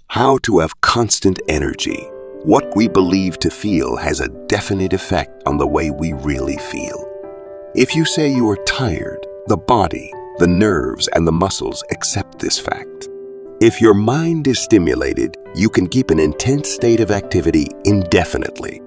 How to have constant energy. What we believe to feel has a definite effect on the way we really feel. If you say you are tired, the body, the nerves, and the muscles accept this fact. If your mind is stimulated, you can keep an intense state of activity indefinitely.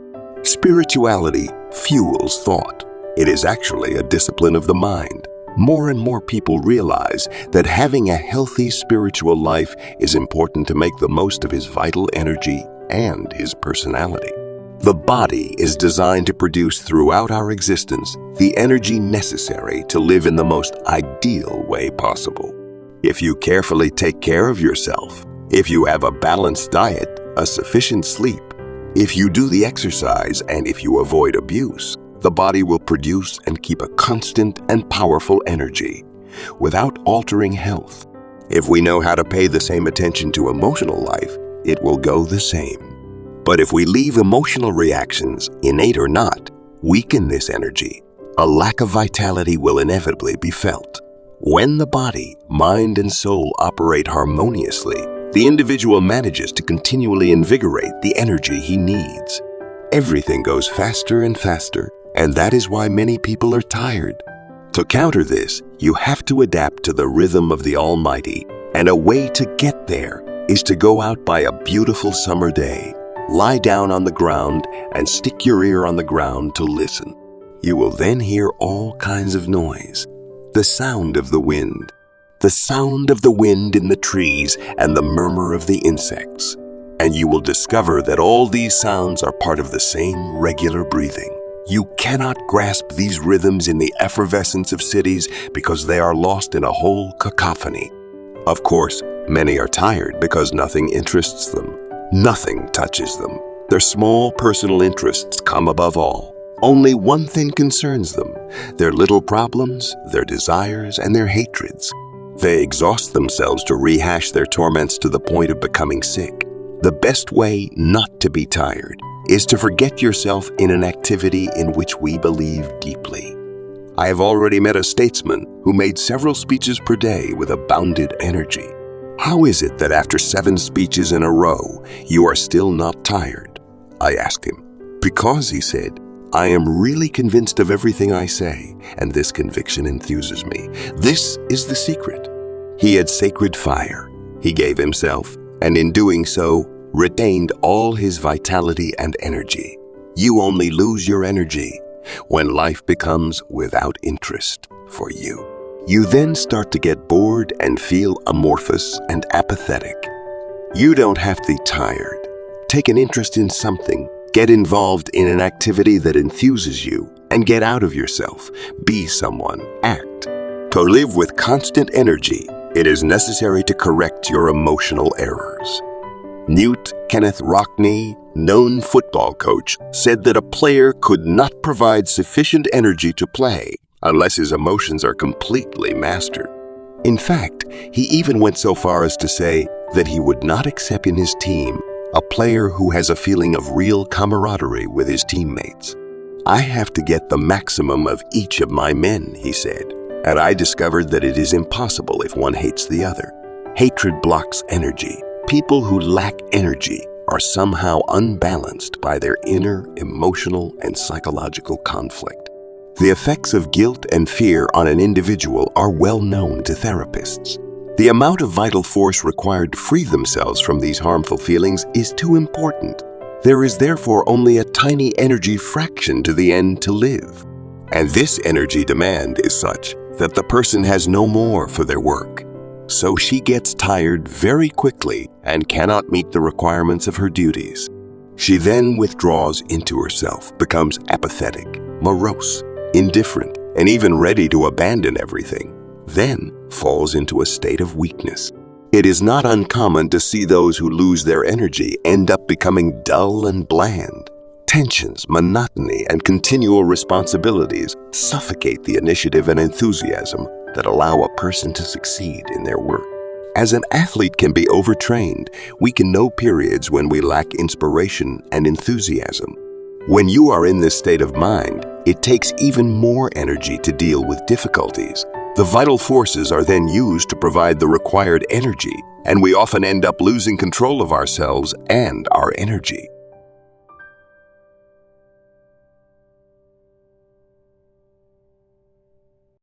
Spirituality fuels thought. It is actually a discipline of the mind. More and more people realize that having a healthy spiritual life is important to make the most of his vital energy and his personality. The body is designed to produce throughout our existence the energy necessary to live in the most ideal way possible. If you carefully take care of yourself, if you have a balanced diet, a sufficient sleep, if you do the exercise, and if you avoid abuse, the body will produce and keep a constant and powerful energy without altering health. If we know how to pay the same attention to emotional life, it will go the same. But if we leave emotional reactions, innate or not, weaken this energy, a lack of vitality will inevitably be felt. When the body, mind, and soul operate harmoniously, the individual manages to continually invigorate the energy he needs. Everything goes faster and faster, and that is why many people are tired. To counter this, you have to adapt to the rhythm of the Almighty, and a way to get there is to go out by a beautiful summer day, lie down on the ground, and stick your ear on the ground to listen. You will then hear all kinds of noise, the sound of the wind in the trees, and the murmur of the insects. And you will discover that all these sounds are part of the same regular breathing. You cannot grasp these rhythms in the effervescence of cities because they are lost in a whole cacophony. Of course, many are tired because nothing interests them. Nothing touches them. Their small personal interests come above all. Only one thing concerns them: their little problems, their desires, and their hatreds. They exhaust themselves to rehash their torments to the point of becoming sick. The best way not to be tired is to forget yourself in an activity in which we believe deeply. I have already met a statesman who made several speeches per day with a bounded energy. How is it that after 7 speeches in a row, you are still not tired? I asked him. Because, he said, I am really convinced of everything I say, and this conviction enthuses me. This is the secret. He had sacred fire. He gave himself, and in doing so, retained all his vitality and energy. You only lose your energy when life becomes without interest for you. You then start to get bored and feel amorphous and apathetic. You don't have to be tired. Take an interest in something. Get involved in an activity that enthuses you and get out of yourself. Be someone. Act. To live with constant energy, it is necessary to correct your emotional errors. Newt Kenneth Rockne, known football coach, said that a player could not provide sufficient energy to play unless his emotions are completely mastered. In fact, he even went so far as to say that he would not accept in his team a player who has a feeling of real camaraderie with his teammates. I have to get the maximum of each of my men, he said, and I discovered that it is impossible if one hates the other. Hatred blocks energy. People who lack energy are somehow unbalanced by their inner emotional and psychological conflict. The effects of guilt and fear on an individual are well known to therapists. The amount of vital force required to free themselves from these harmful feelings is too important. There is therefore only a tiny energy fraction to the end to live. And this energy demand is such that the person has no more for their work. So she gets tired very quickly and cannot meet the requirements of her duties. She then withdraws into herself, becomes apathetic, morose, indifferent, and even ready to abandon everything, then falls into a state of weakness. It is not uncommon to see those who lose their energy end up becoming dull and bland. Tensions, monotony, and continual responsibilities suffocate the initiative and enthusiasm that allow a person to succeed in their work. As an athlete can be overtrained, we can know periods when we lack inspiration and enthusiasm. When you are in this state of mind, it takes even more energy to deal with difficulties. The vital forces are then used to provide the required energy, and we often end up losing control of ourselves and our energy.